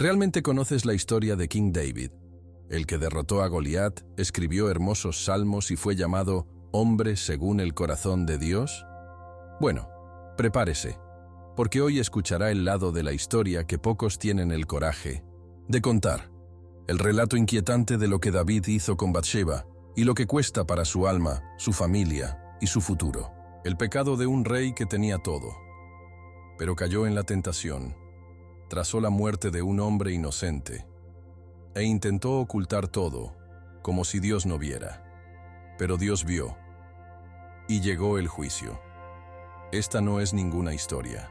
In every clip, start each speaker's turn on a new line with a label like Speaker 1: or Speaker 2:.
Speaker 1: ¿Realmente conoces la historia de King David? El que derrotó a Goliat, escribió hermosos salmos y fue llamado hombre según el corazón de Dios. Bueno, prepárese, porque hoy escuchará el lado de la historia que pocos tienen el coraje de contar. El relato inquietante de lo que David hizo con Batseba y lo que cuesta para su alma, su familia y su futuro. El pecado de un rey que tenía todo, pero cayó en la tentación, trazó la muerte de un hombre inocente e intentó ocultar todo, como si Dios no viera. Pero Dios vio y llegó el juicio. Esta no es ninguna historia.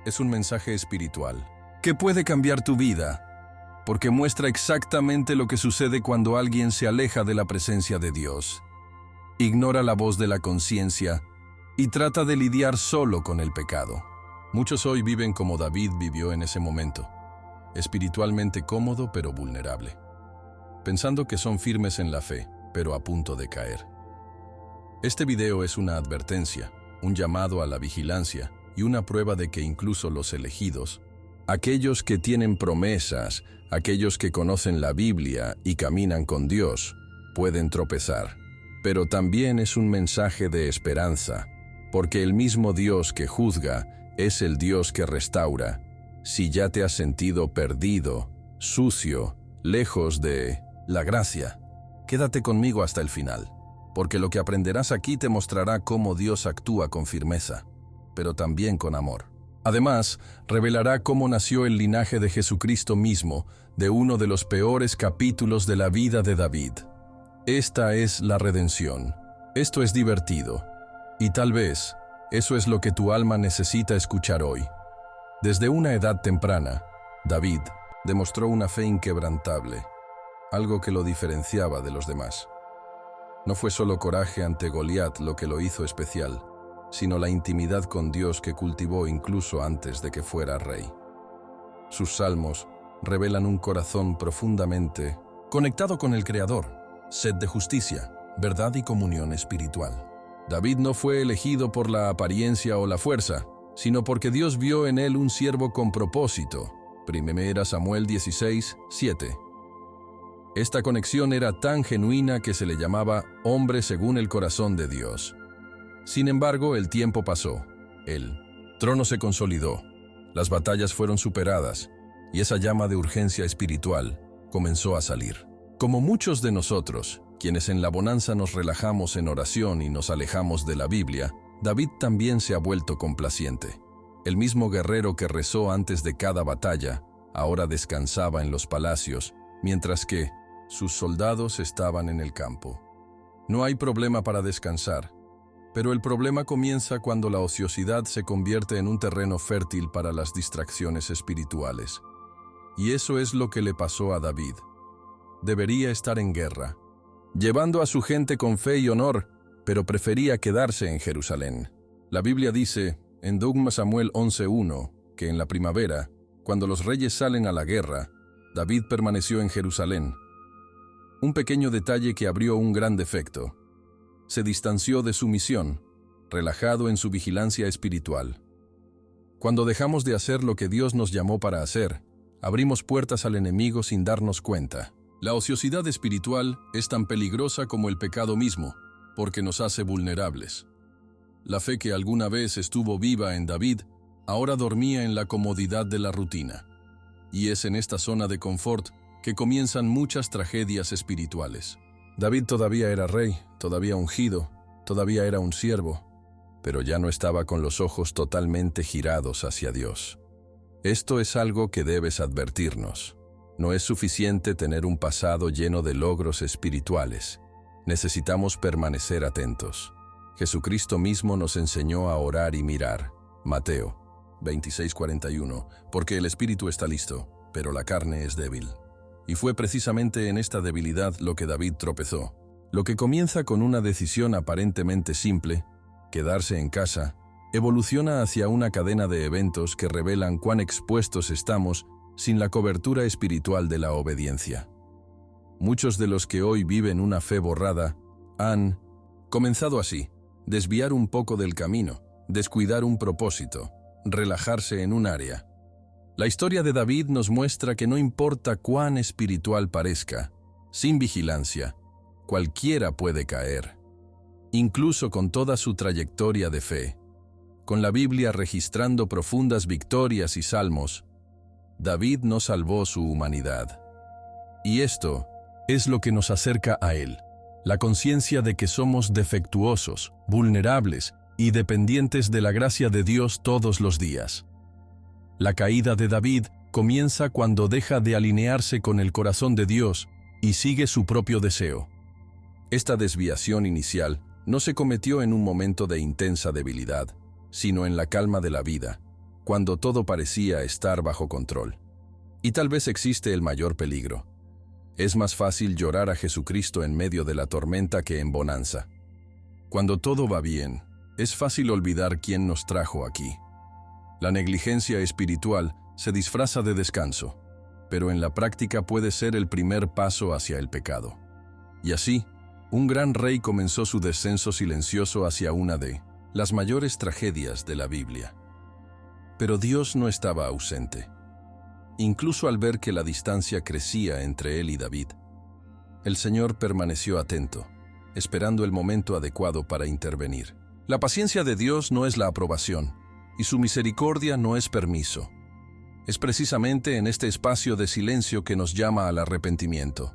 Speaker 1: Es un mensaje espiritual que puede cambiar tu vida, porque muestra exactamente lo que sucede cuando alguien se aleja de la presencia de Dios, ignora la voz de la conciencia y trata de lidiar solo con el pecado. Muchos hoy viven como David vivió en ese momento, espiritualmente cómodo pero vulnerable, pensando que son firmes en la fe, pero a punto de caer. Este video es una advertencia, un llamado a la vigilancia y una prueba de que incluso los elegidos, aquellos que tienen promesas, aquellos que conocen la Biblia y caminan con Dios, pueden tropezar. Pero también es un mensaje de esperanza, porque el mismo Dios que juzga es el Dios que restaura. Si ya te has sentido perdido, sucio, lejos de la gracia, quédate conmigo hasta el final, porque lo que aprenderás aquí te mostrará cómo Dios actúa con firmeza, pero también con amor. Además, revelará cómo nació el linaje de Jesucristo mismo, de uno de los peores capítulos de la vida de David. Esta es la redención. Esto es divertido. Y tal vez, eso es lo que tu alma necesita escuchar hoy. Desde una edad temprana, David demostró una fe inquebrantable, algo que lo diferenciaba de los demás. No fue solo coraje ante Goliat lo que lo hizo especial, sino la intimidad con Dios que cultivó incluso antes de que fuera rey. Sus salmos revelan un corazón profundamente conectado con el Creador, sed de justicia, verdad y comunión espiritual. David no fue elegido por la apariencia o la fuerza, sino porque Dios vio en él un siervo con propósito. 1 Samuel 16:7. Esta conexión era tan genuina que se le llamaba hombre según el corazón de Dios. Sin embargo, el tiempo pasó, el trono se consolidó, las batallas fueron superadas y esa llama de urgencia espiritual comenzó a salir. Como muchos de nosotros, quienes en la bonanza nos relajamos en oración y nos alejamos de la Biblia, David también se ha vuelto complaciente. El mismo guerrero que rezó antes de cada batalla, ahora descansaba en los palacios, mientras que sus soldados estaban en el campo. No hay problema para descansar, pero el problema comienza cuando la ociosidad se convierte en un terreno fértil para las distracciones espirituales. Y eso es lo que le pasó a David. Debería estar en guerra, llevando a su gente con fe y honor, pero prefería quedarse en Jerusalén. La Biblia dice, en 2 Samuel 11:1, que en la primavera, cuando los reyes salen a la guerra, David permaneció en Jerusalén. Un pequeño detalle que abrió un gran defecto. Se distanció de su misión, relajado en su vigilancia espiritual. Cuando dejamos de hacer lo que Dios nos llamó para hacer, abrimos puertas al enemigo sin darnos cuenta. La ociosidad espiritual es tan peligrosa como el pecado mismo, porque nos hace vulnerables. La fe que alguna vez estuvo viva en David, ahora dormía en la comodidad de la rutina. Y es en esta zona de confort que comienzan muchas tragedias espirituales. David todavía era rey, todavía ungido, todavía era un siervo, pero ya no estaba con los ojos totalmente girados hacia Dios. Esto es algo que debes advertirnos. No es suficiente tener un pasado lleno de logros espirituales. Necesitamos permanecer atentos. Jesucristo mismo nos enseñó a orar y mirar. Mateo 26:41, porque el espíritu está listo, pero la carne es débil. Y fue precisamente en esta debilidad lo que David tropezó. Lo que comienza con una decisión aparentemente simple, quedarse en casa, evoluciona hacia una cadena de eventos que revelan cuán expuestos estamos sin la cobertura espiritual de la obediencia. Muchos de los que hoy viven una fe borrada han comenzado así, desviar un poco del camino, descuidar un propósito, relajarse en un área. La historia de David nos muestra que no importa cuán espiritual parezca, sin vigilancia, cualquiera puede caer. Incluso con toda su trayectoria de fe, con la Biblia registrando profundas victorias y salmos, David no salvó su humanidad. Y esto es lo que nos acerca a Él, la conciencia de que somos defectuosos, vulnerables y dependientes de la gracia de Dios todos los días. La caída de David comienza cuando deja de alinearse con el corazón de Dios y sigue su propio deseo. Esta desviación inicial no se cometió en un momento de intensa debilidad, sino en la calma de la vida, cuando todo parecía estar bajo control. Y tal vez existe el mayor peligro. Es más fácil llorar a Jesucristo en medio de la tormenta que en bonanza. Cuando todo va bien, es fácil olvidar quién nos trajo aquí. La negligencia espiritual se disfraza de descanso, pero en la práctica puede ser el primer paso hacia el pecado. Y así, un gran rey comenzó su descenso silencioso hacia una de las mayores tragedias de la Biblia. Pero Dios no estaba ausente. Incluso al ver que la distancia crecía entre él y David, el Señor permaneció atento, esperando el momento adecuado para intervenir. La paciencia de Dios no es la aprobación, y su misericordia no es permiso. Es precisamente en este espacio de silencio que nos llama al arrepentimiento.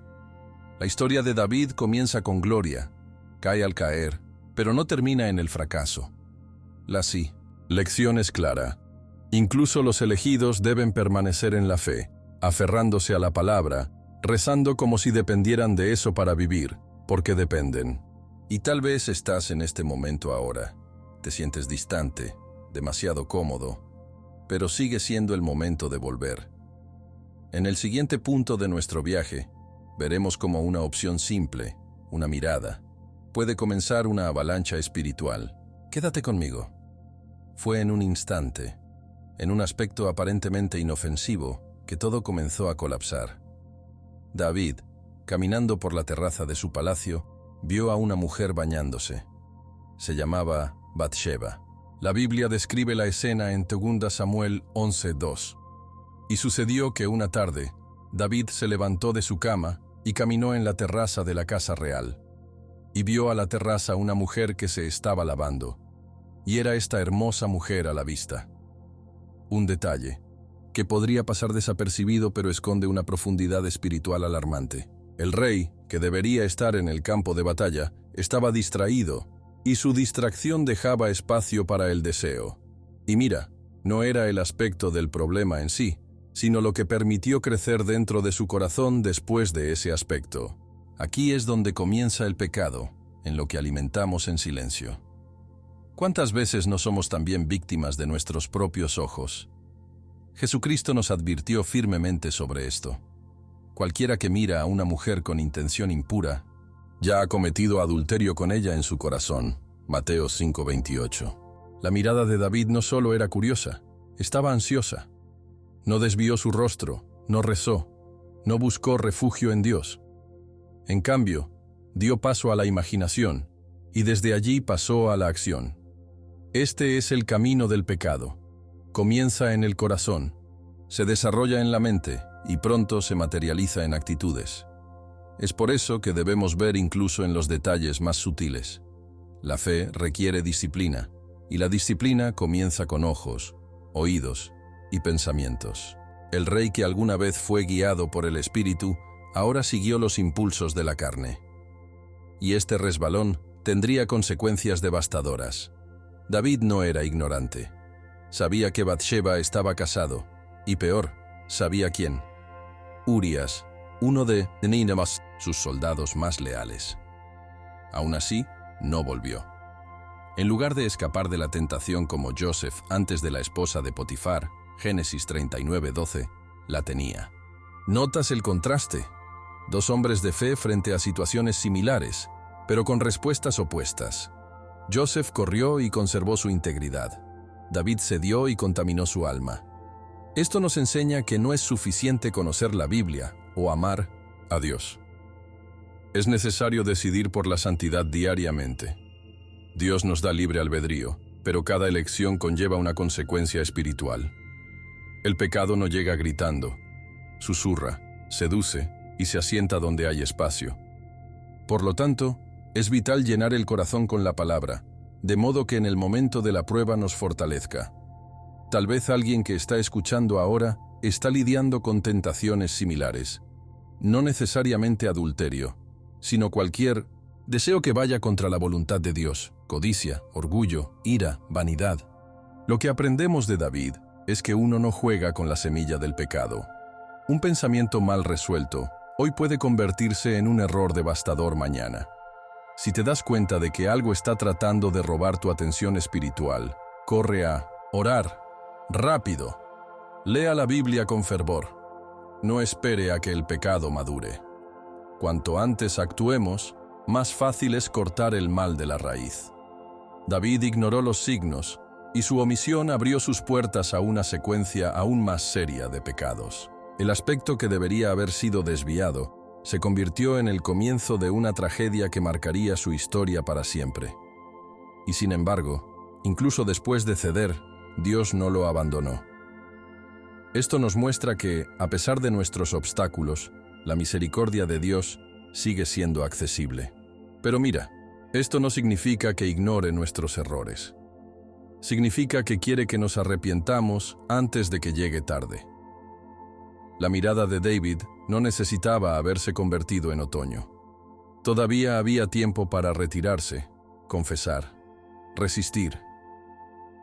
Speaker 1: La historia de David comienza con gloria, cae al caer, pero no termina en el fracaso. La lección es clara. Incluso los elegidos deben permanecer en la fe, aferrándose a la palabra, rezando como si dependieran de eso para vivir, porque dependen. Y tal vez estás en este momento ahora. Te sientes distante, demasiado cómodo, pero sigue siendo el momento de volver. En el siguiente punto de nuestro viaje, veremos cómo una opción simple, una mirada, puede comenzar una avalancha espiritual. Quédate conmigo. Fue en un instante, en un aspecto aparentemente inofensivo, que todo comenzó a colapsar. David, caminando por la terraza de su palacio, vio a una mujer bañándose. Se llamaba Bathsheba. La Biblia describe la escena en 2 Samuel 11:2. Y sucedió que una tarde, David se levantó de su cama y caminó en la terraza de la casa real. Y vio a la terraza una mujer que se estaba lavando. Y era esta hermosa mujer a la vista. Un detalle, que podría pasar desapercibido pero esconde una profundidad espiritual alarmante. El rey, que debería estar en el campo de batalla, estaba distraído, y su distracción dejaba espacio para el deseo. Y mira, no era el aspecto del problema en sí, sino lo que permitió crecer dentro de su corazón después de ese aspecto. Aquí es donde comienza el pecado, en lo que alimentamos en silencio. ¿Cuántas veces no somos también víctimas de nuestros propios ojos? Jesucristo nos advirtió firmemente sobre esto. Cualquiera que mira a una mujer con intención impura, ya ha cometido adulterio con ella en su corazón. Mateo 5:28. La mirada de David no solo era curiosa, estaba ansiosa. No desvió su rostro, no rezó, no buscó refugio en Dios. En cambio, dio paso a la imaginación, y desde allí pasó a la acción. Este es el camino del pecado. Comienza en el corazón, se desarrolla en la mente y pronto se materializa en actitudes. Es por eso que debemos ver incluso en los detalles más sutiles. La fe requiere disciplina, y la disciplina comienza con ojos, oídos y pensamientos. El rey que alguna vez fue guiado por el Espíritu, ahora siguió los impulsos de la carne. Y este resbalón tendría consecuencias devastadoras. David no era ignorante. Sabía que Bathsheba estaba casado, y peor, sabía quién. Urías, uno de Ninamas, sus soldados más leales. Aún así, no volvió. En lugar de escapar de la tentación como Joseph antes de la esposa de Potifar, Génesis 39:12, la tenía. ¿Notas el contraste? Dos hombres de fe frente a situaciones similares, pero con respuestas opuestas. Joseph corrió y conservó su integridad. David cedió y contaminó su alma. Esto nos enseña que no es suficiente conocer la Biblia o amar a Dios. Es necesario decidir por la santidad diariamente. Dios nos da libre albedrío, pero cada elección conlleva una consecuencia espiritual. El pecado no llega gritando, susurra, seduce y se asienta donde hay espacio. Por lo tanto, es vital llenar el corazón con la palabra, de modo que en el momento de la prueba nos fortalezca. Tal vez alguien que está escuchando ahora está lidiando con tentaciones similares. No necesariamente adulterio, sino cualquier deseo que vaya contra la voluntad de Dios, codicia, orgullo, ira, vanidad. Lo que aprendemos de David es que uno no juega con la semilla del pecado. Un pensamiento mal resuelto hoy puede convertirse en un error devastador mañana. Si te das cuenta de que algo está tratando de robar tu atención espiritual, corre a orar, rápido. Lea la Biblia con fervor. No espere a que el pecado madure. Cuanto antes actuemos, más fácil es cortar el mal de la raíz. David ignoró los signos, y su omisión abrió sus puertas a una secuencia aún más seria de pecados. El aspecto que debería haber sido desviado se convirtió en el comienzo de una tragedia que marcaría su historia para siempre. Y sin embargo, incluso después de ceder, Dios no lo abandonó. Esto nos muestra que, a pesar de nuestros obstáculos, la misericordia de Dios sigue siendo accesible. Pero mira, esto no significa que ignore nuestros errores. Significa que quiere que nos arrepientamos antes de que llegue tarde. La mirada de David no necesitaba haberse convertido en otoño. Todavía había tiempo para retirarse, confesar, resistir.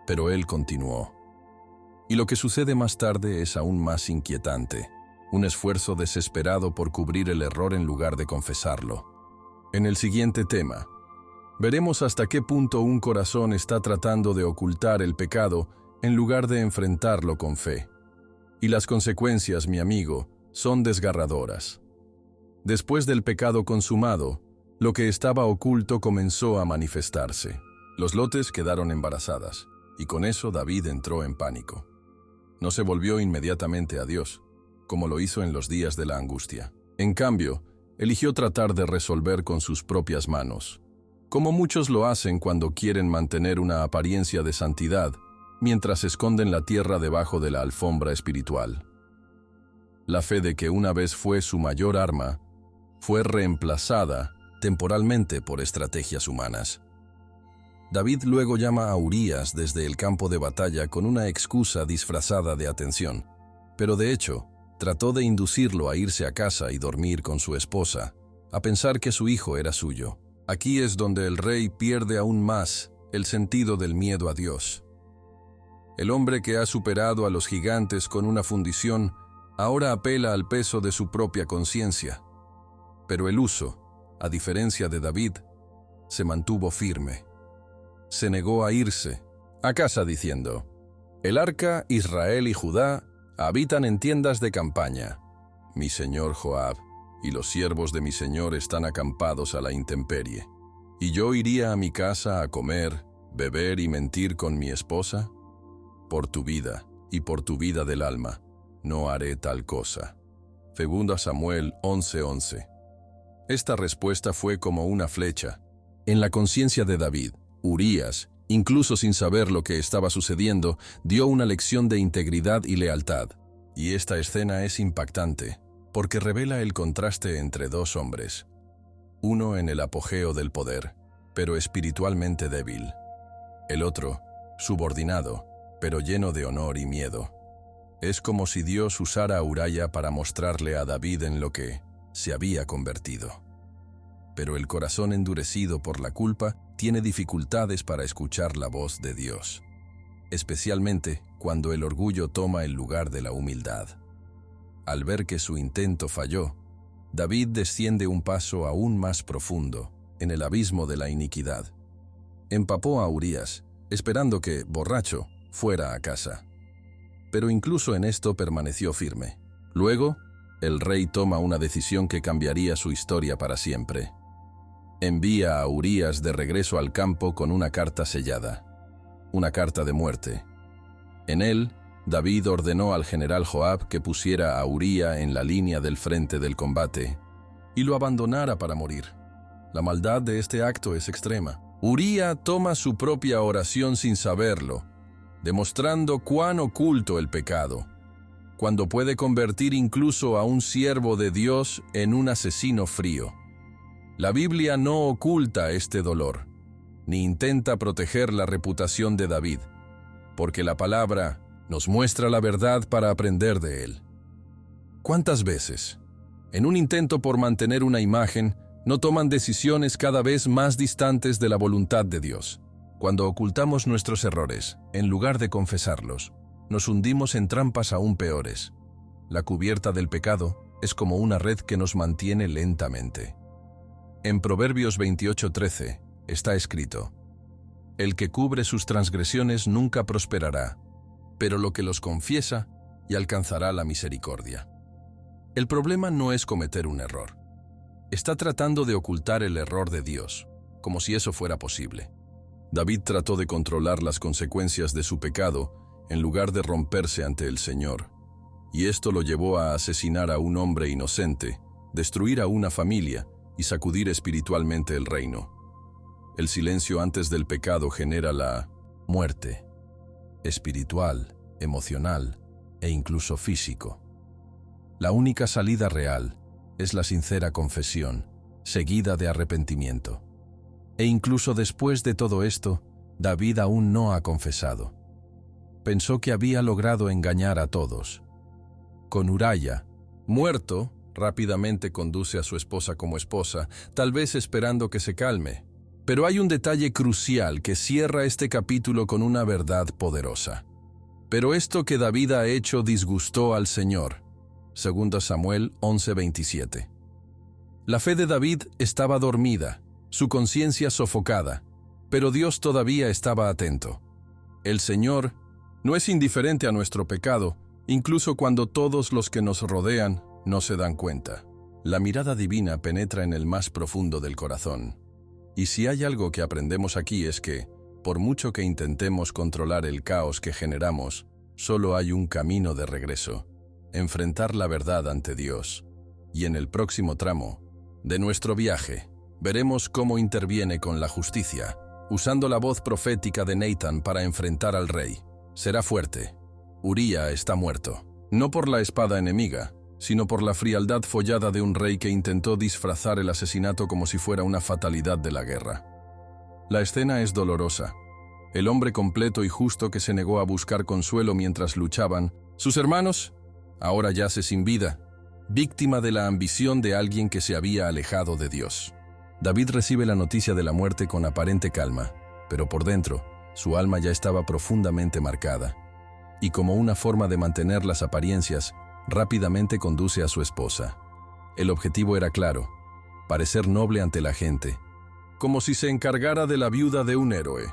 Speaker 1: Pero él continuó. Y lo que sucede más tarde es aún más inquietante. Un esfuerzo desesperado por cubrir el error en lugar de confesarlo. En el siguiente tema, veremos hasta qué punto un corazón está tratando de ocultar el pecado en lugar de enfrentarlo con fe. Y las consecuencias, mi amigo, son desgarradoras. Después del pecado consumado, lo que estaba oculto comenzó a manifestarse. Los lotes quedaron embarazadas, y con eso David entró en pánico. No se volvió inmediatamente a Dios, como lo hizo en los días de la angustia. En cambio, eligió tratar de resolver con sus propias manos, como muchos lo hacen cuando quieren mantener una apariencia de santidad, mientras esconden la tierra debajo de la alfombra espiritual. La fe de que una vez fue su mayor arma, fue reemplazada temporalmente por estrategias humanas. David luego llama a Urías desde el campo de batalla con una excusa disfrazada de atención, pero de hecho, trató de inducirlo a irse a casa y dormir con su esposa, a pensar que su hijo era suyo. Aquí es donde el rey pierde aún más el sentido del miedo a Dios. El hombre que ha superado a los gigantes con una fundición ahora apela al peso de su propia conciencia. Pero el uso, a diferencia de David, se mantuvo firme. Se negó a irse a casa diciendo: «El arca, Israel y Judá habitan en tiendas de campaña. Mi señor Joab y los siervos de mi señor están acampados a la intemperie. ¿Y yo iría a mi casa a comer, beber y mentir con mi esposa? Por tu vida y por tu vida del alma, no haré tal cosa». 2 Samuel 11:11. Esta respuesta fue como una flecha. En la conciencia de David, Urías, incluso sin saber lo que estaba sucediendo, dio una lección de integridad y lealtad. Y esta escena es impactante, porque revela el contraste entre dos hombres. Uno en el apogeo del poder, pero espiritualmente débil. El otro, subordinado, pero lleno de honor y miedo. Es como si Dios usara a Uría para mostrarle a David en lo que se había convertido. Pero el corazón endurecido por la culpa tiene dificultades para escuchar la voz de Dios, especialmente cuando el orgullo toma el lugar de la humildad. Al ver que su intento falló, David desciende un paso aún más profundo en el abismo de la iniquidad. Empapó a Urías, esperando que, borracho, fuera a casa. Pero incluso en esto permaneció firme. Luego, el rey toma una decisión que cambiaría su historia para siempre. Envía a Urías de regreso al campo con una carta sellada, una carta de muerte. En él, David ordenó al general Joab que pusiera a Uría en la línea del frente del combate y lo abandonara para morir. La maldad de este acto es extrema. Uría toma su propia oración sin saberlo, demostrando cuán oculto el pecado. cuando puede convertir incluso a un siervo de Dios en un asesino frío. La Biblia no oculta este dolor, ni intenta proteger la reputación de David, porque la palabra nos muestra la verdad para aprender de él. ¿Cuántas veces, en un intento por mantener una imagen, no toman decisiones cada vez más distantes de la voluntad de Dios? Cuando ocultamos nuestros errores, en lugar de confesarlos, nos hundimos en trampas aún peores. La cubierta del pecado es como una red que nos mantiene lentamente. En Proverbios 28:13 está escrito: «El que cubre sus transgresiones nunca prosperará, pero lo que los confiesa y alcanzará la misericordia». El problema no es cometer un error. Está tratando de ocultar el error de Dios, como si eso fuera posible. David trató de controlar las consecuencias de su pecado en lugar de romperse ante el Señor, y esto lo llevó a asesinar a un hombre inocente, destruir a una familia y sacudir espiritualmente el reino. El silencio antes del pecado genera la muerte, espiritual, emocional e incluso físico. La única salida real es la sincera confesión, seguida de arrepentimiento. E incluso después de todo esto, David aún no ha confesado. Pensó que había logrado engañar a todos. Con Uraya, muerto, rápidamente conduce a su esposa como esposa, tal vez esperando que se calme. Pero hay un detalle crucial que cierra este capítulo con una verdad poderosa. Pero esto que David ha hecho disgustó al Señor. 2 Samuel 11:27. La fe de David estaba dormida, su conciencia sofocada, pero Dios todavía estaba atento. El Señor no es indiferente a nuestro pecado, incluso cuando todos los que nos rodean no se dan cuenta. La mirada divina penetra en el más profundo del corazón. Y si hay algo que aprendemos aquí es que, por mucho que intentemos controlar el caos que generamos, solo hay un camino de regreso: enfrentar la verdad ante Dios. Y en el próximo tramo de nuestro viaje, veremos cómo interviene con la justicia, usando la voz profética de Natán para enfrentar al rey. Será fuerte. Uría está muerto, no por la espada enemiga, sino por la frialdad follada de un rey que intentó disfrazar el asesinato como si fuera una fatalidad de la guerra. La escena es dolorosa. El hombre completo y justo que se negó a buscar consuelo mientras luchaban, sus hermanos, ahora yace sin vida, víctima de la ambición de alguien que se había alejado de Dios. David recibe la noticia de la muerte con aparente calma, pero por dentro, su alma ya estaba profundamente marcada. Y como una forma de mantener las apariencias, rápidamente conduce a su esposa. El objetivo era claro: parecer noble ante la gente, como si se encargara de la viuda de un héroe.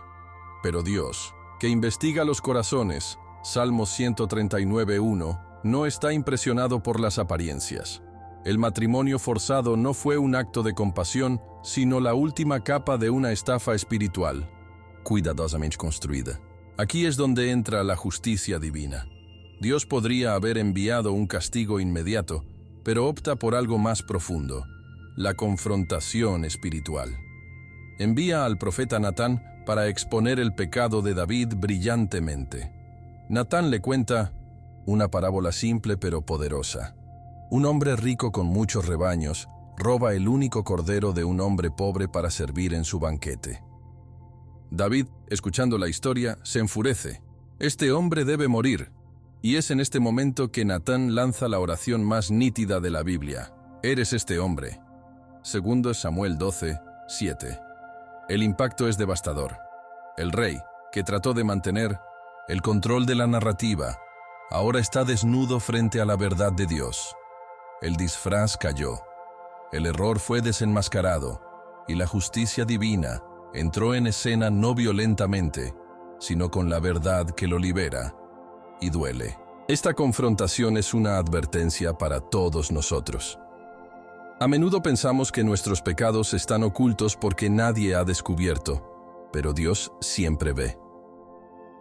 Speaker 1: Pero Dios, que investiga los corazones, Salmos 139:1, no está impresionado por las apariencias. El matrimonio forzado no fue un acto de compasión, sino la última capa de una estafa espiritual, cuidadosamente construida. Aquí es donde entra la justicia divina. Dios podría haber enviado un castigo inmediato, pero opta por algo más profundo: la confrontación espiritual. Envía al profeta Natán para exponer el pecado de David brillantemente. Natán le cuenta una parábola simple pero poderosa. Un hombre rico con muchos rebaños roba el único cordero de un hombre pobre para servir en su banquete. David, escuchando la historia, se enfurece. Este hombre debe morir. Y es en este momento que Natán lanza la oración más nítida de la Biblia: «Eres este hombre». 2 Samuel 12:7. El impacto es devastador. El rey, que trató de mantener el control de la narrativa, ahora está desnudo frente a la verdad de Dios. El disfraz cayó. El error fue desenmascarado, y la justicia divina entró en escena no violentamente, sino con la verdad que lo libera y duele. Esta confrontación es una advertencia para todos nosotros. A menudo pensamos que nuestros pecados están ocultos porque nadie ha descubierto, pero Dios siempre ve.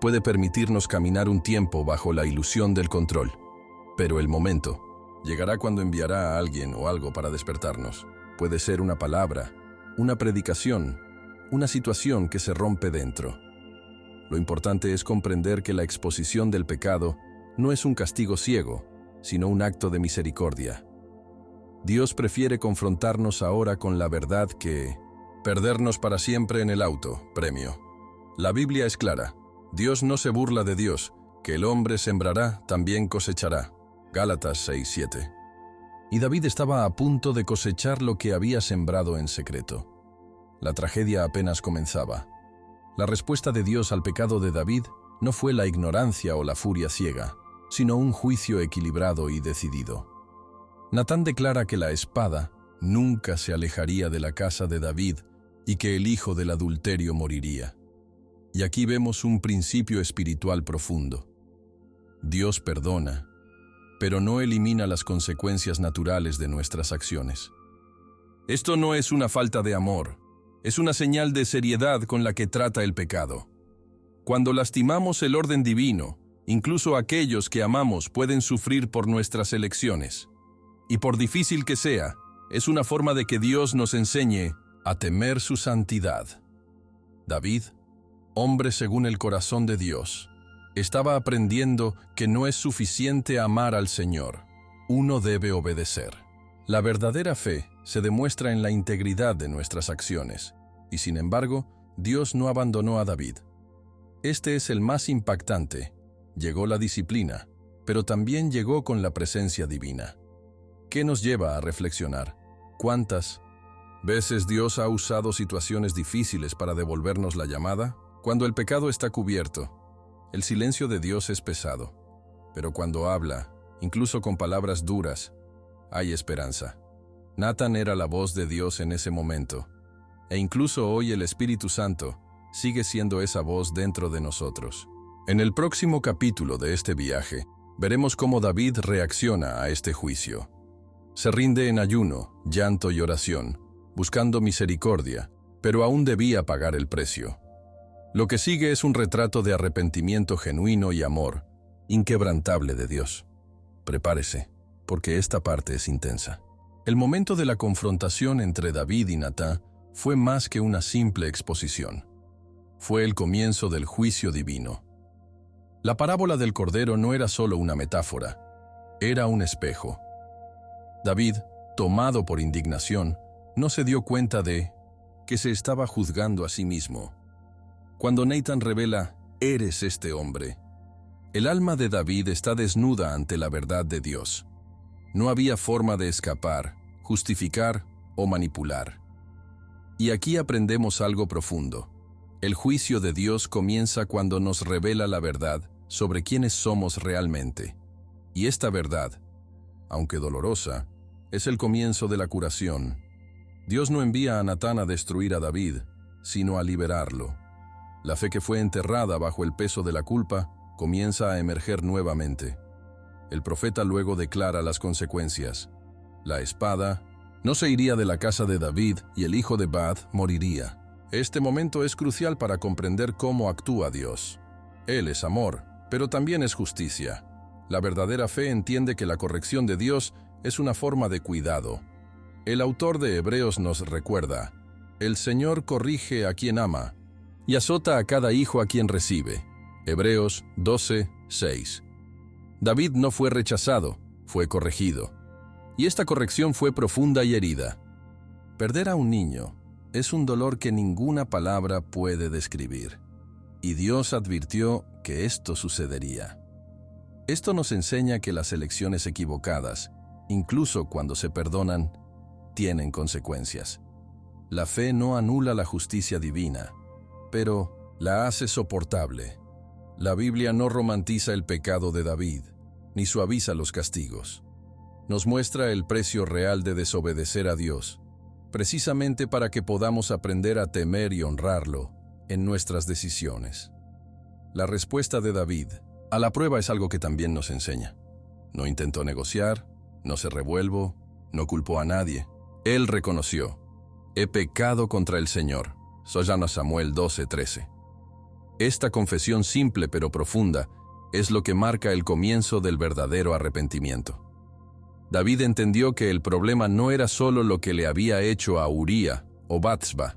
Speaker 1: Puede permitirnos caminar un tiempo bajo la ilusión del control, pero el momento llegará cuando enviará a alguien o algo para despertarnos. Puede ser una palabra, una predicación, una situación que se rompe dentro. Lo importante es comprender que la exposición del pecado no es un castigo ciego, sino un acto de misericordia. Dios prefiere confrontarnos ahora con la verdad que perdernos para siempre en el auto, premio. La Biblia es clara. Dios no se burla de Dios, que el hombre sembrará, también cosechará. Gálatas 6:7. Y David estaba a punto de cosechar lo que había sembrado en secreto. La tragedia apenas comenzaba. La respuesta de Dios al pecado de David no fue la ignorancia o la furia ciega, sino un juicio equilibrado y decidido. Natán declara que la espada nunca se alejaría de la casa de David y que el hijo del adulterio moriría. Y aquí vemos un principio espiritual profundo. Dios perdona, pero no elimina las consecuencias naturales de nuestras acciones. Esto no es una falta de amor, es una señal de seriedad con la que trata el pecado. Cuando lastimamos el orden divino, incluso aquellos que amamos pueden sufrir por nuestras elecciones. Y por difícil que sea, es una forma de que Dios nos enseñe a temer su santidad. David, hombre según el corazón de Dios, estaba aprendiendo que no es suficiente amar al Señor. Uno debe obedecer. La verdadera fe se demuestra en la integridad de nuestras acciones, y sin embargo, Dios no abandonó a David. Este es el más impactante. Llegó la disciplina, pero también llegó con la presencia divina. ¿Qué nos lleva a reflexionar? ¿Cuántas veces Dios ha usado situaciones difíciles para devolvernos la llamada? Cuando el pecado está cubierto, el silencio de Dios es pesado, pero cuando habla, incluso con palabras duras, hay esperanza. Natán era la voz de Dios en ese momento, e incluso hoy el Espíritu Santo sigue siendo esa voz dentro de nosotros. En el próximo capítulo de este viaje, veremos cómo David reacciona a este juicio. Se rinde en ayuno, llanto y oración, buscando misericordia, pero aún debía pagar el precio. Lo que sigue es un retrato de arrepentimiento genuino y amor, inquebrantable de Dios. Prepárese, porque esta parte es intensa. El momento de la confrontación entre David y Natán fue más que una simple exposición. Fue el comienzo del juicio divino. La parábola del Cordero no era solo una metáfora, era un espejo. David, tomado por indignación, no se dio cuenta de que se estaba juzgando a sí mismo. Cuando Natán revela, «Eres este hombre», el alma de David está desnuda ante la verdad de Dios. No había forma de escapar, justificar o manipular. Y aquí aprendemos algo profundo. El juicio de Dios comienza cuando nos revela la verdad sobre quiénes somos realmente. Y esta verdad, aunque dolorosa, es el comienzo de la curación. Dios no envía a Natán a destruir a David, sino a liberarlo. La fe que fue enterrada bajo el peso de la culpa comienza a emerger nuevamente. El profeta luego declara las consecuencias. La espada no se iría de la casa de David y el hijo de Bad moriría. Este momento es crucial para comprender cómo actúa Dios. Él es amor, pero también es justicia. La verdadera fe entiende que la corrección de Dios es una forma de cuidado. El autor de Hebreos nos recuerda, «El Señor corrige a quien ama y azota a cada hijo a quien recibe». Hebreos 12:6. David no fue rechazado, fue corregido. Y esta corrección fue profunda y herida. Perder a un niño es un dolor que ninguna palabra puede describir. Y Dios advirtió que esto sucedería. Esto nos enseña que las elecciones equivocadas, incluso cuando se perdonan, tienen consecuencias. La fe no anula la justicia divina, pero la hace soportable. La Biblia no romantiza el pecado de David, ni suaviza los castigos. Nos muestra el precio real de desobedecer a Dios, precisamente para que podamos aprender a temer y honrarlo en nuestras decisiones. La respuesta de David a la prueba es algo que también nos enseña. No intentó negociar, no se revuelvo, no culpó a nadie. Él reconoció, «He pecado contra el Señor». Sollana Samuel 12:13. Esta confesión simple pero profunda es lo que marca el comienzo del verdadero arrepentimiento. David entendió que el problema no era solo lo que le había hecho a Uría o Batsba,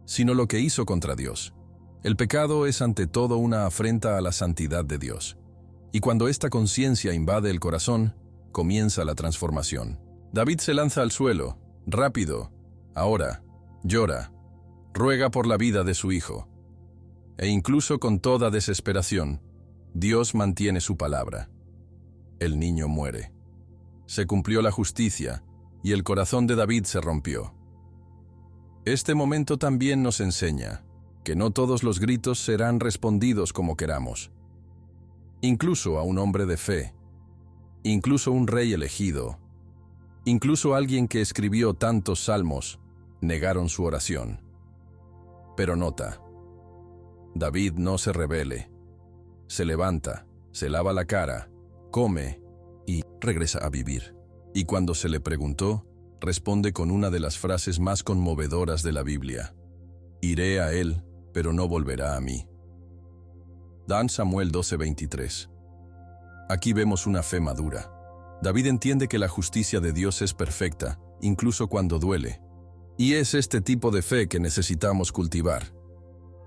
Speaker 1: sino lo que hizo contra Dios. El pecado es ante todo una afrenta a la santidad de Dios. Y cuando esta conciencia invade el corazón, comienza la transformación. David se lanza al suelo, rápido, ahora, llora, ruega por la vida de su hijo. E incluso con toda desesperación, Dios mantiene su palabra. El niño muere. Se cumplió la justicia, y el corazón de David se rompió. Este momento también nos enseña que no todos los gritos serán respondidos como queramos. Incluso a un hombre de fe, incluso un rey elegido, incluso alguien que escribió tantos salmos, negaron su oración. Pero nota, David no se rebele, se levanta, se lava la cara, come y regresa a vivir. Y cuando se le preguntó, responde con una de las frases más conmovedoras de la Biblia: iré a él, pero no volverá a mí. Dan Samuel 12:23. Aquí vemos una fe madura. David entiende que la justicia de Dios es perfecta, incluso cuando duele. Y es este tipo de fe que necesitamos cultivar.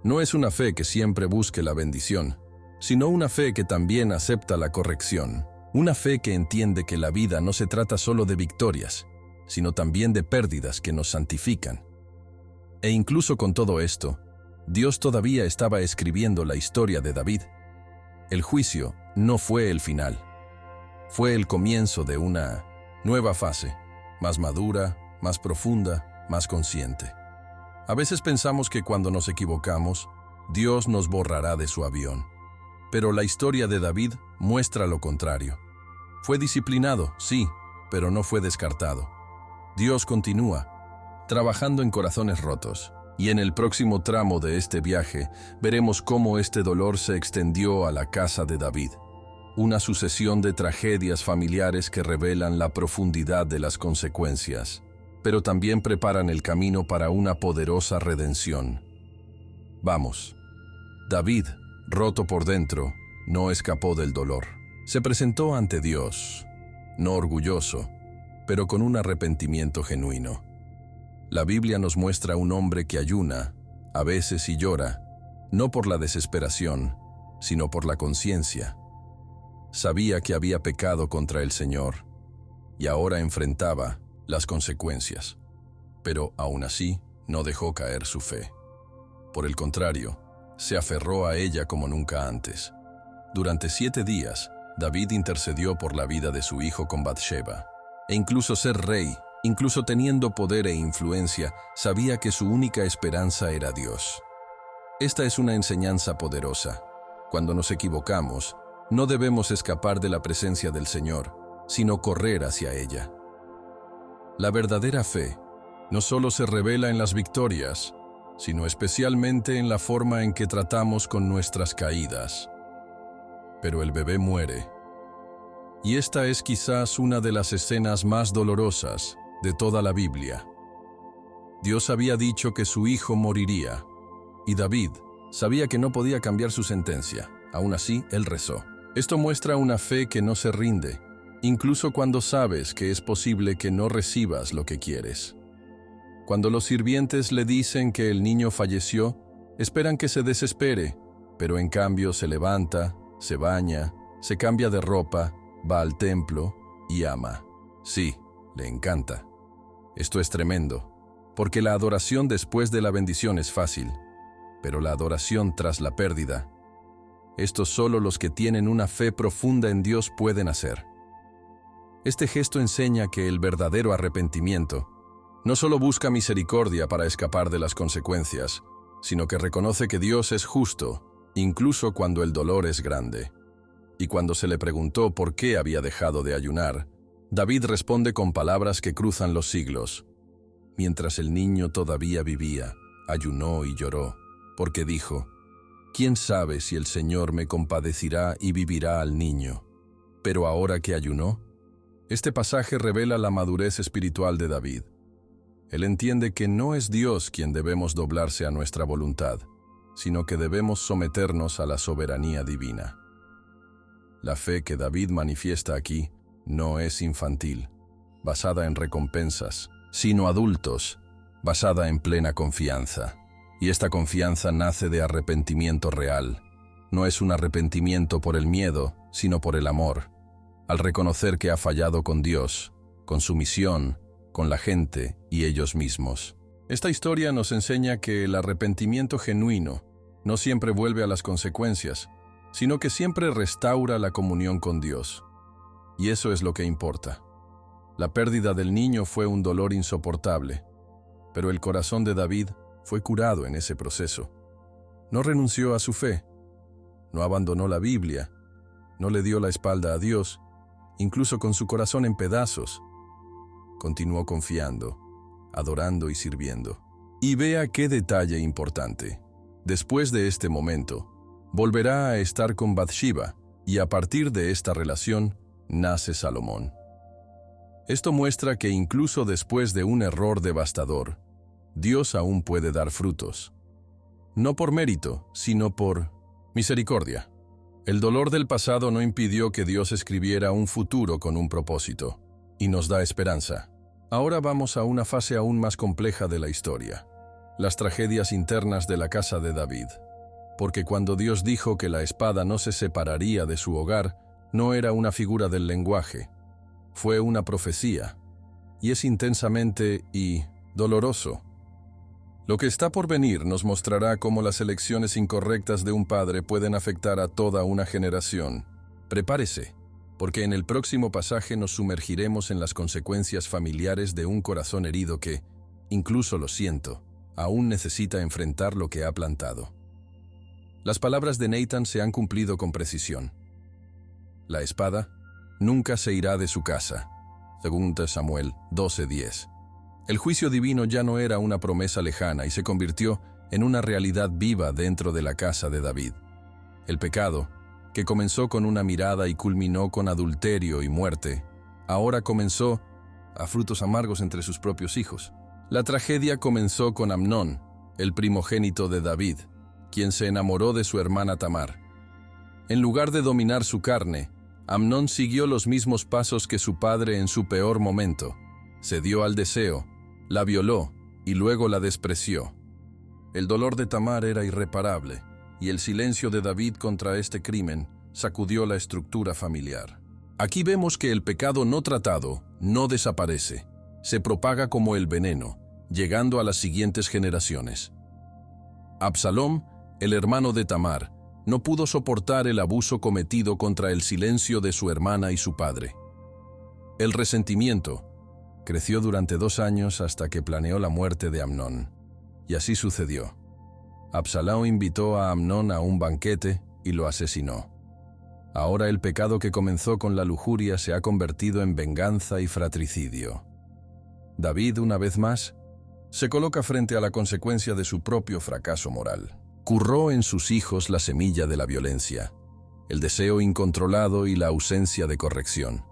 Speaker 1: No es una fe que siempre busque la bendición, sino una fe que también acepta la corrección. Una fe que entiende que la vida no se trata solo de victorias, sino también de pérdidas que nos santifican. E incluso con todo esto, Dios todavía estaba escribiendo la historia de David. El juicio no fue el final. Fue el comienzo de una nueva fase, más madura, más profunda, más consciente. A veces pensamos que cuando nos equivocamos, Dios nos borrará de su avión. Pero la historia de David muestra lo contrario. Fue disciplinado, sí, pero no fue descartado. Dios continúa, trabajando en corazones rotos. Y en el próximo tramo de este viaje, veremos cómo este dolor se extendió a la casa de David. Una sucesión de tragedias familiares que revelan la profundidad de las consecuencias, pero también preparan el camino para una poderosa redención. Vamos. David, roto por dentro, no escapó del dolor. Se presentó ante Dios, no orgulloso, pero con un arrepentimiento genuino. La Biblia nos muestra un hombre que ayuna, a veces y llora, no por la desesperación, sino por la conciencia. Sabía que había pecado contra el Señor, y ahora enfrentaba las consecuencias. Pero aún así, no dejó caer su fe. Por el contrario, se aferró a ella como nunca antes. Durante 7 días, David intercedió por la vida de su hijo con Bathsheba. E incluso ser rey, incluso teniendo poder e influencia, sabía que su única esperanza era Dios. Esta es una enseñanza poderosa. Cuando nos equivocamos, no debemos escapar de la presencia del Señor, sino correr hacia ella. La verdadera fe no solo se revela en las victorias, sino especialmente en la forma en que tratamos con nuestras caídas. Pero el bebé muere. Y esta es quizás una de las escenas más dolorosas de toda la Biblia. Dios había dicho que su hijo moriría, y David sabía que no podía cambiar su sentencia. Aún así, él rezó. Esto muestra una fe que no se rinde, incluso cuando sabes que es posible que no recibas lo que quieres. Cuando los sirvientes le dicen que el niño falleció, esperan que se desespere, pero en cambio se levanta, se baña, se cambia de ropa, va al templo y ama. Sí, le encanta. Esto es tremendo, porque la adoración después de la bendición es fácil, pero la adoración tras la pérdida, esto solo los que tienen una fe profunda en Dios pueden hacer. Este gesto enseña que el verdadero arrepentimiento no solo busca misericordia para escapar de las consecuencias, sino que reconoce que Dios es justo, incluso cuando el dolor es grande. Y cuando se le preguntó por qué había dejado de ayunar, David responde con palabras que cruzan los siglos. Mientras el niño todavía vivía, ayunó y lloró, porque dijo: ¿quién sabe si el Señor me compadecirá y vivirá al niño? Pero ahora que ayunó, este pasaje revela la madurez espiritual de David. Él entiende que no es Dios quien debemos doblarse a nuestra voluntad, sino que debemos someternos a la soberanía divina. La fe que David manifiesta aquí no es infantil, basada en recompensas, sino adultos, basada en plena confianza. Y esta confianza nace de arrepentimiento real. No es un arrepentimiento por el miedo, sino por el amor. al reconocer que ha fallado con Dios, con su misión, con la gente y ellos mismos. Esta historia nos enseña que el arrepentimiento genuino no siempre vuelve a las consecuencias, sino que siempre restaura la comunión con Dios. Y eso es lo que importa. La pérdida del niño fue un dolor insoportable, pero el corazón de David fue curado en ese proceso. No renunció a su fe, no abandonó la Biblia, no le dio la espalda a Dios, incluso con su corazón en pedazos. Continuó confiando, adorando y sirviendo. Y vea qué detalle importante. Después de este momento, volverá a estar con Bathsheba, y a partir de esta relación nace Salomón. Esto muestra que incluso después de un error devastador, Dios aún puede dar frutos. No por mérito, sino por misericordia. El dolor del pasado no impidió que Dios escribiera un futuro con un propósito, y nos da esperanza. Ahora vamos a una fase aún más compleja de la historia: las tragedias internas de la casa de David. Porque cuando Dios dijo que la espada no se separaría de su hogar, no era una figura del lenguaje, fue una profecía, y es intensamente y doloroso. Lo que está por venir nos mostrará cómo las elecciones incorrectas de un padre pueden afectar a toda una generación. Prepárese, porque en el próximo pasaje nos sumergiremos en las consecuencias familiares de un corazón herido que, incluso lo siento, aún necesita enfrentar lo que ha plantado. Las palabras de Nathan se han cumplido con precisión. La espada nunca se irá de su casa. 2 Samuel 12:10. El juicio divino ya no era una promesa lejana y se convirtió en una realidad viva dentro de la casa de David. El pecado, que comenzó con una mirada y culminó con adulterio y muerte, ahora comenzó a frutos amargos entre sus propios hijos. La tragedia comenzó con Amnón, el primogénito de David, quien se enamoró de su hermana Tamar. En lugar de dominar su carne, Amnón siguió los mismos pasos que su padre en su peor momento. Cedió al deseo, la violó y luego la despreció. El dolor de Tamar era irreparable, y el silencio de David contra este crimen sacudió la estructura familiar. Aquí vemos que el pecado no tratado no desaparece, se propaga como el veneno, llegando a las siguientes generaciones. Absalom, el hermano de Tamar, no pudo soportar el abuso cometido contra el silencio de su hermana y su padre. El resentimiento creció durante 2 años hasta que planeó la muerte de Amnón. Y así sucedió. Absalom invitó a Amnón a un banquete y lo asesinó. Ahora el pecado que comenzó con la lujuria se ha convertido en venganza y fratricidio. David, una vez más, se coloca frente a la consecuencia de su propio fracaso moral. Curró en sus hijos la semilla de la violencia, el deseo incontrolado y la ausencia de corrección.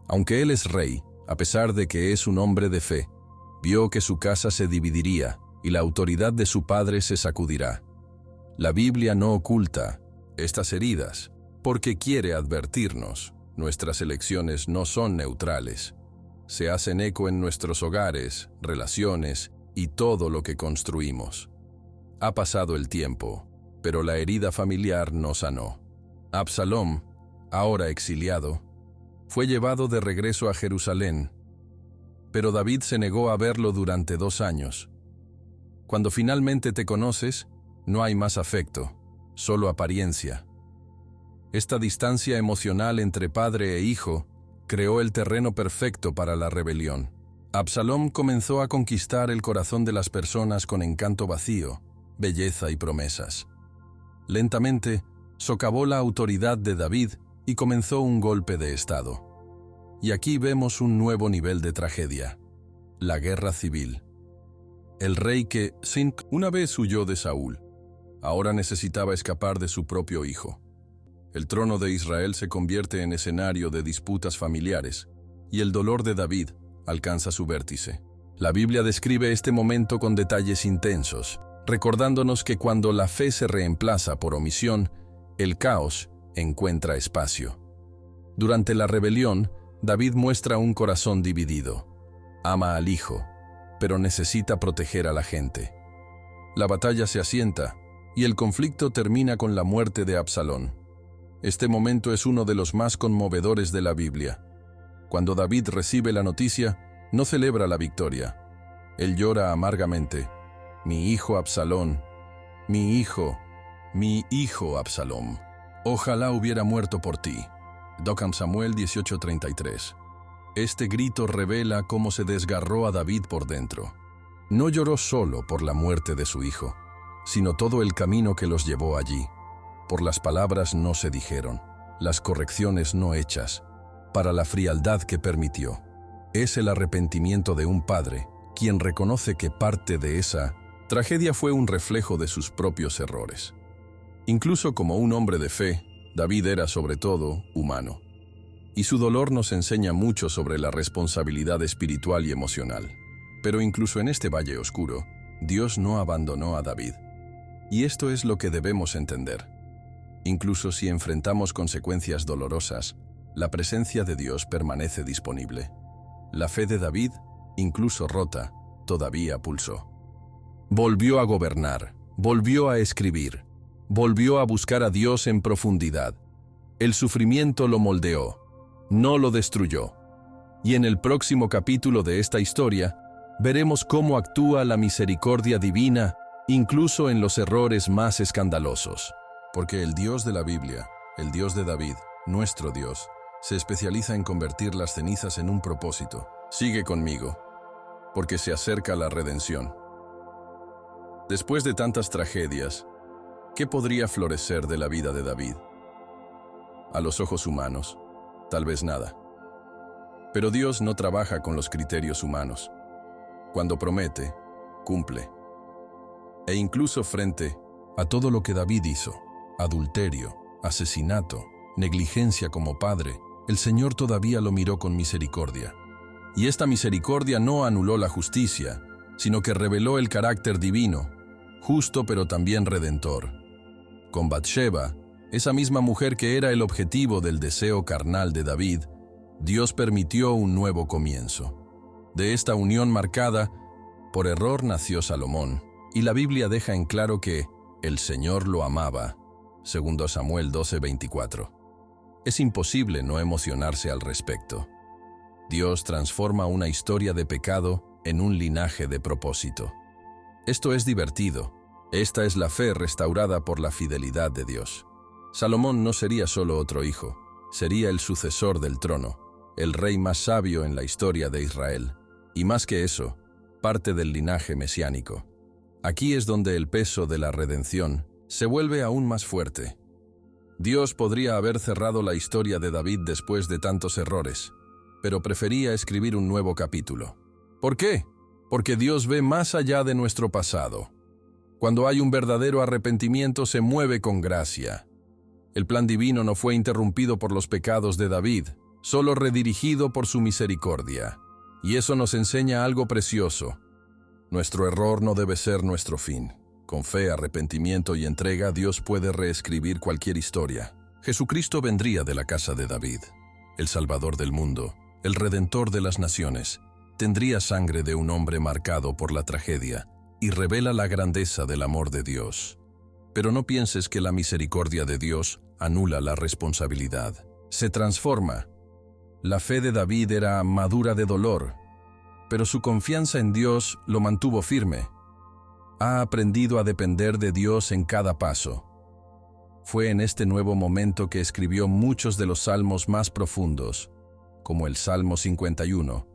Speaker 1: Aunque él es rey, a pesar de que es un hombre de fe, vio que su casa se dividiría y la autoridad de su padre se sacudirá. La Biblia no oculta estas heridas, porque quiere advertirnos: nuestras elecciones no son neutrales. Se hacen eco en nuestros hogares, relaciones y todo lo que construimos. Ha pasado el tiempo, pero la herida familiar no sanó. Absalom, ahora exiliado, fue llevado de regreso a Jerusalén, pero David se negó a verlo durante 2 años. Cuando finalmente te conoces, no hay más afecto, solo apariencia. Esta distancia emocional entre padre e hijo creó el terreno perfecto para la rebelión. Absalom comenzó a conquistar el corazón de las personas con encanto vacío, belleza y promesas. Lentamente, socavó la autoridad de David y comenzó un golpe de estado. Y aquí vemos un nuevo nivel de tragedia: la guerra civil. El rey que, una vez huyó de Saúl, ahora necesitaba escapar de su propio hijo. El trono de Israel se convierte en escenario de disputas familiares, y el dolor de David alcanza su vértice. La Biblia describe este momento con detalles intensos, recordándonos que cuando la fe se reemplaza por omisión, el caos encuentra espacio. Durante la rebelión, David muestra un corazón dividido. Ama al hijo, pero necesita proteger a la gente. La batalla se asienta, y el conflicto termina con la muerte de Absalón. Este momento es uno de los más conmovedores de la Biblia. Cuando David recibe la noticia, no celebra la victoria. Él llora amargamente. Mi hijo Absalón, mi hijo Absalón. Ojalá hubiera muerto por ti. 2 Samuel 18:33. Este grito revela cómo se desgarró a David por dentro. No lloró solo por la muerte de su hijo, sino todo el camino que los llevó allí. Por las palabras no se dijeron, las correcciones no hechas, para la frialdad que permitió. Es el arrepentimiento de un padre, quien reconoce que parte de esa tragedia fue un reflejo de sus propios errores. Incluso como un hombre de fe, David era sobre todo humano. Y su dolor nos enseña mucho sobre la responsabilidad espiritual y emocional. Pero incluso en este valle oscuro, Dios no abandonó a David. Y esto es lo que debemos entender. Incluso si enfrentamos consecuencias dolorosas, la presencia de Dios permanece disponible. La fe de David, incluso rota, todavía pulsó. Volvió a gobernar, volvió a escribir, volvió a buscar a Dios en profundidad. El sufrimiento lo moldeó, no lo destruyó. Y en el próximo capítulo de esta historia, veremos cómo actúa la misericordia divina, incluso en los errores más escandalosos. Porque el Dios de la Biblia, el Dios de David, nuestro Dios, se especializa en convertir las cenizas en un propósito. Sigue conmigo, porque se acerca la redención. Después de tantas tragedias, ¿qué podría florecer de la vida de David? A los ojos humanos, tal vez nada. Pero Dios no trabaja con los criterios humanos. Cuando promete, cumple. E incluso frente a todo lo que David hizo, adulterio, asesinato, negligencia como padre, el Señor todavía lo miró con misericordia. Y esta misericordia no anuló la justicia, sino que reveló el carácter divino, justo pero también redentor. Con Batseba, esa misma mujer que era el objetivo del deseo carnal de David, Dios permitió un nuevo comienzo. De esta unión marcada, por error nació Salomón, y la Biblia deja en claro que el Señor lo amaba. 2 Samuel 12:24. Es imposible no emocionarse al respecto. Dios transforma una historia de pecado en un linaje de propósito. Esto es divertido. Esta es la fe restaurada por la fidelidad de Dios. Salomón no sería solo otro hijo, sería el sucesor del trono, el rey más sabio en la historia de Israel. Y más que eso, parte del linaje mesiánico. Aquí es donde el peso de la redención se vuelve aún más fuerte. Dios podría haber cerrado la historia de David después de tantos errores, pero prefería escribir un nuevo capítulo. ¿Por qué? Porque Dios ve más allá de nuestro pasado. Cuando hay un verdadero arrepentimiento, se mueve con gracia. El plan divino no fue interrumpido por los pecados de David, solo redirigido por su misericordia. Y eso nos enseña algo precioso. Nuestro error no debe ser nuestro fin. Con fe, arrepentimiento y entrega, Dios puede reescribir cualquier historia. Jesucristo vendría de la casa de David, el Salvador del mundo, el Redentor de las naciones. Tendría sangre de un hombre marcado por la tragedia y revela la grandeza del amor de Dios. Pero no pienses que la misericordia de Dios anula la responsabilidad. Se transforma. La fe de David era madura de dolor, pero su confianza en Dios lo mantuvo firme. Ha aprendido a depender de Dios en cada paso. Fue en este nuevo momento que escribió muchos de los salmos más profundos, como el Salmo 51,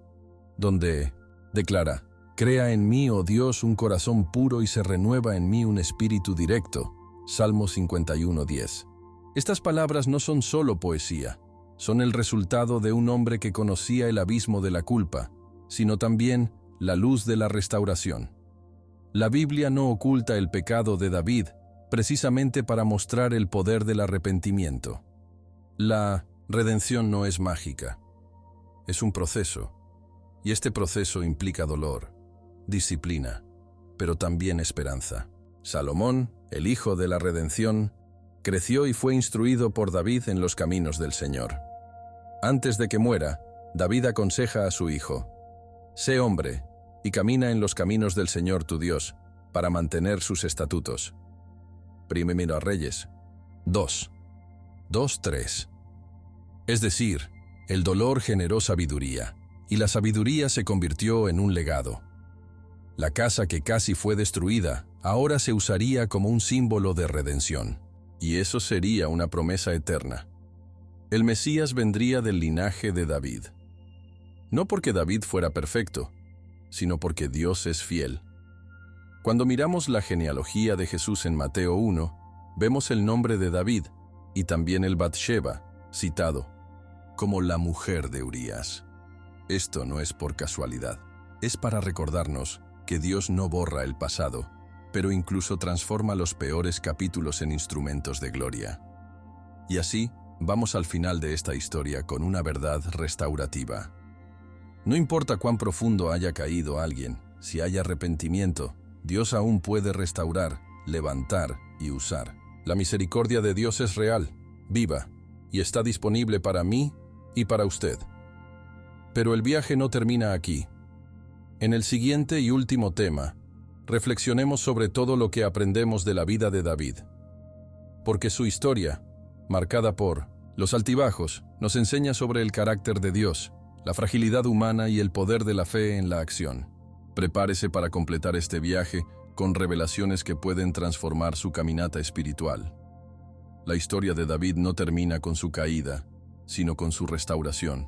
Speaker 1: donde declara: «Crea en mí, oh Dios, un corazón puro y se renueva en mí un espíritu directo». Salmo 51:10. Estas palabras no son solo poesía, son el resultado de un hombre que conocía el abismo de la culpa, sino también la luz de la restauración. La Biblia no oculta el pecado de David, precisamente para mostrar el poder del arrepentimiento. La redención no es mágica, es un proceso, y este proceso implica dolor, disciplina, pero también esperanza. Salomón, el hijo de la redención, creció y fue instruido por David en los caminos del Señor. Antes de que muera, David aconseja a su hijo: «Sé hombre y camina en los caminos del Señor tu Dios, para mantener sus estatutos». Primero a Reyes 2. 2:3. Es decir, el dolor generó sabiduría, y la sabiduría se convirtió en un legado. La casa que casi fue destruida ahora se usaría como un símbolo de redención, y eso sería una promesa eterna. El Mesías vendría del linaje de David. No porque David fuera perfecto, sino porque Dios es fiel. Cuando miramos la genealogía de Jesús en Mateo 1, vemos el nombre de David y también el Bathsheba, citado como la mujer de Urías. Esto no es por casualidad, es para recordarnos que Dios no borra el pasado, pero incluso transforma los peores capítulos en instrumentos de gloria. Y así, vamos al final de esta historia con una verdad restaurativa. No importa cuán profundo haya caído alguien, si hay arrepentimiento, Dios aún puede restaurar, levantar y usar. La misericordia de Dios es real, viva, y está disponible para mí y para usted. Pero el viaje no termina aquí. En el siguiente y último tema, reflexionemos sobre todo lo que aprendemos de la vida de David. Porque su historia, marcada por los altibajos, nos enseña sobre el carácter de Dios, la fragilidad humana y el poder de la fe en la acción. Prepárese para completar este viaje con revelaciones que pueden transformar su caminata espiritual. La historia de David no termina con su caída, sino con su restauración.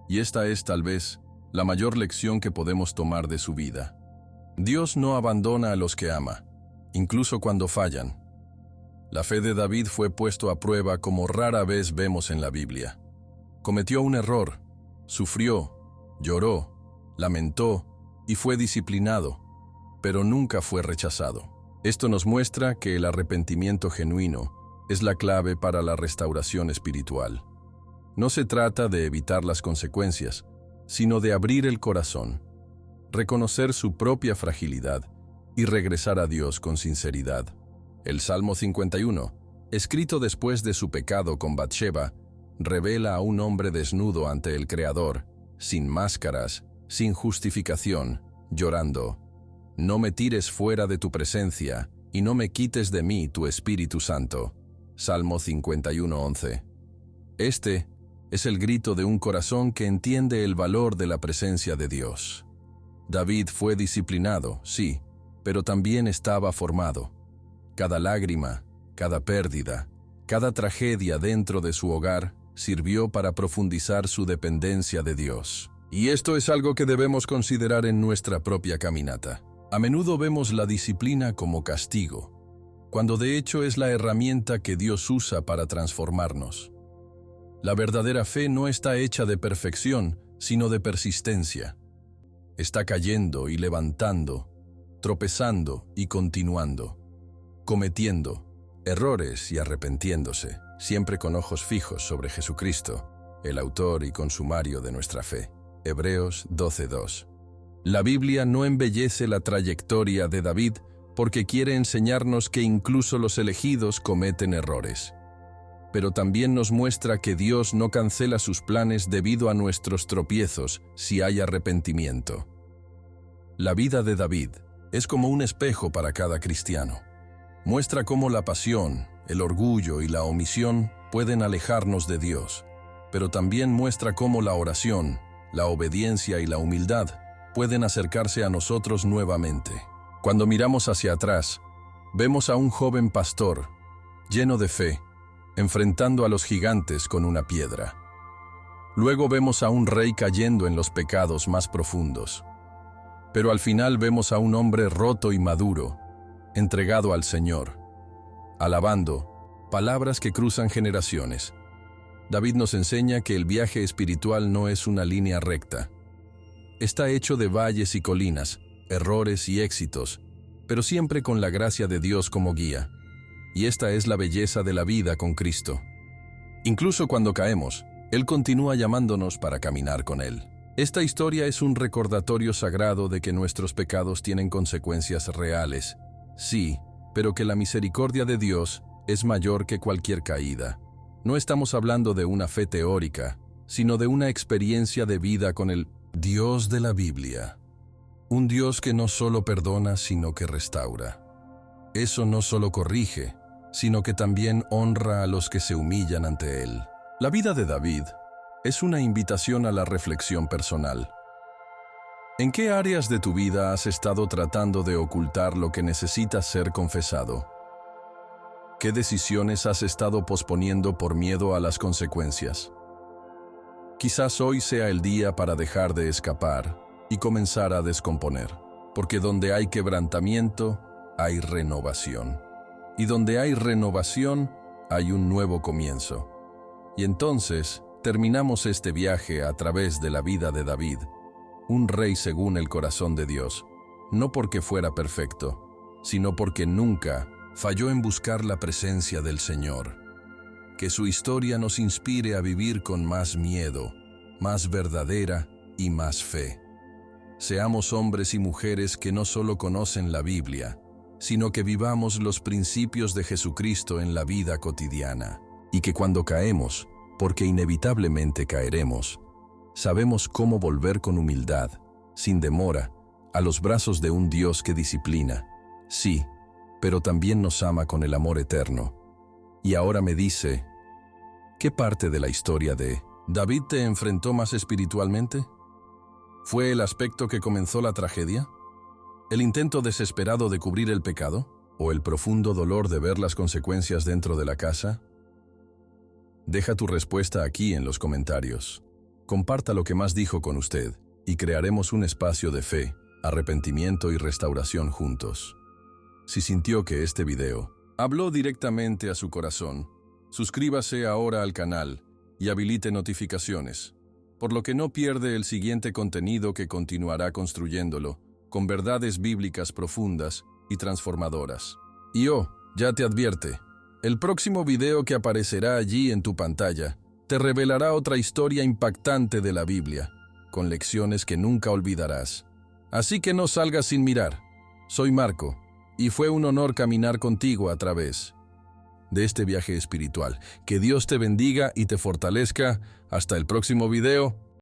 Speaker 1: Y esta es, tal vez, la mayor lección que podemos tomar de su vida. Dios no abandona a los que ama, incluso cuando fallan. La fe de David fue puesto a prueba como rara vez vemos en la Biblia. Cometió un error, sufrió, lloró, lamentó y fue disciplinado, pero nunca fue rechazado. Esto nos muestra que el arrepentimiento genuino es la clave para la restauración espiritual. No se trata de evitar las consecuencias, sino de abrir el corazón, reconocer su propia fragilidad y regresar a Dios con sinceridad. El Salmo 51, escrito después de su pecado con Bathsheba, revela a un hombre desnudo ante el Creador, sin máscaras, sin justificación, llorando: «No me tires fuera de tu presencia, y no me quites de mí tu Espíritu Santo». Salmo 51:11. Este es el grito de un corazón que entiende el valor de la presencia de Dios. David fue disciplinado, sí, pero también estaba formado. Cada lágrima, cada pérdida, cada tragedia dentro de su hogar sirvió para profundizar su dependencia de Dios. Y esto es algo que debemos considerar en nuestra propia caminata. A menudo vemos la disciplina como castigo, cuando de hecho es la herramienta que Dios usa para transformarnos. La verdadera fe no está hecha de perfección, sino de persistencia. Está cayendo y levantando, tropezando y continuando, cometiendo errores y arrepintiéndose, siempre con ojos fijos sobre Jesucristo, el autor y consumario de nuestra fe. Hebreos 12:2. La Biblia no embellece la trayectoria de David porque quiere enseñarnos que incluso los elegidos cometen errores. Pero también nos muestra que Dios no cancela sus planes debido a nuestros tropiezos si hay arrepentimiento. La vida de David es como un espejo para cada cristiano. Muestra cómo la pasión, el orgullo y la omisión pueden alejarnos de Dios, pero también muestra cómo la oración, la obediencia y la humildad pueden acercarse a nosotros nuevamente. Cuando miramos hacia atrás, vemos a un joven pastor, lleno de fe, enfrentando a los gigantes con una piedra. Luego vemos a un rey cayendo en los pecados más profundos. Pero al final vemos a un hombre roto y maduro, entregado al Señor, alabando, palabras que cruzan generaciones. David nos enseña que el viaje espiritual no es una línea recta. Está hecho de valles y colinas, errores y éxitos, pero siempre con la gracia de Dios como guía. Y esta es la belleza de la vida con Cristo. Incluso cuando caemos, Él continúa llamándonos para caminar con Él. Esta historia es un recordatorio sagrado de que nuestros pecados tienen consecuencias reales, sí, pero que la misericordia de Dios es mayor que cualquier caída. No estamos hablando de una fe teórica, sino de una experiencia de vida con el Dios de la Biblia. Un Dios que no solo perdona, sino que restaura. Eso no solo corrige, sino que también honra a los que se humillan ante Él. La vida de David es una invitación a la reflexión personal. ¿En qué áreas de tu vida has estado tratando de ocultar lo que necesita ser confesado? ¿Qué decisiones has estado posponiendo por miedo a las consecuencias? Quizás hoy sea el día para dejar de escapar y comenzar a descomponer, porque donde hay quebrantamiento, hay renovación. Y donde hay renovación, hay un nuevo comienzo. Y entonces, terminamos este viaje a través de la vida de David, un rey según el corazón de Dios, no porque fuera perfecto, sino porque nunca falló en buscar la presencia del Señor. Que su historia nos inspire a vivir con más miedo, más verdadera y más fe. Seamos hombres y mujeres que no solo conocen la Biblia, sino que vivamos los principios de Jesucristo en la vida cotidiana. Y que cuando caemos, porque inevitablemente caeremos, sabemos cómo volver con humildad, sin demora, a los brazos de un Dios que disciplina. Sí, pero también nos ama con el amor eterno. Y ahora me dice, ¿qué parte de la historia de David te enfrentó más espiritualmente? ¿Fue el aspecto que comenzó la tragedia? ¿El intento desesperado de cubrir el pecado? ¿O el profundo dolor de ver las consecuencias dentro de la casa? Deja tu respuesta aquí en los comentarios. Comparta lo que más dijo con usted y crearemos un espacio de fe, arrepentimiento y restauración juntos. Si sintió que este video habló directamente a su corazón, suscríbase ahora al canal y habilite notificaciones, por lo que no pierde el siguiente contenido que continuará construyéndolo con verdades bíblicas profundas y transformadoras. Y ya te advierte, el próximo video que aparecerá allí en tu pantalla te revelará otra historia impactante de la Biblia, con lecciones que nunca olvidarás. Así que no salgas sin mirar. Soy Marco, y fue un honor caminar contigo a través de este viaje espiritual. Que Dios te bendiga y te fortalezca. Hasta el próximo video.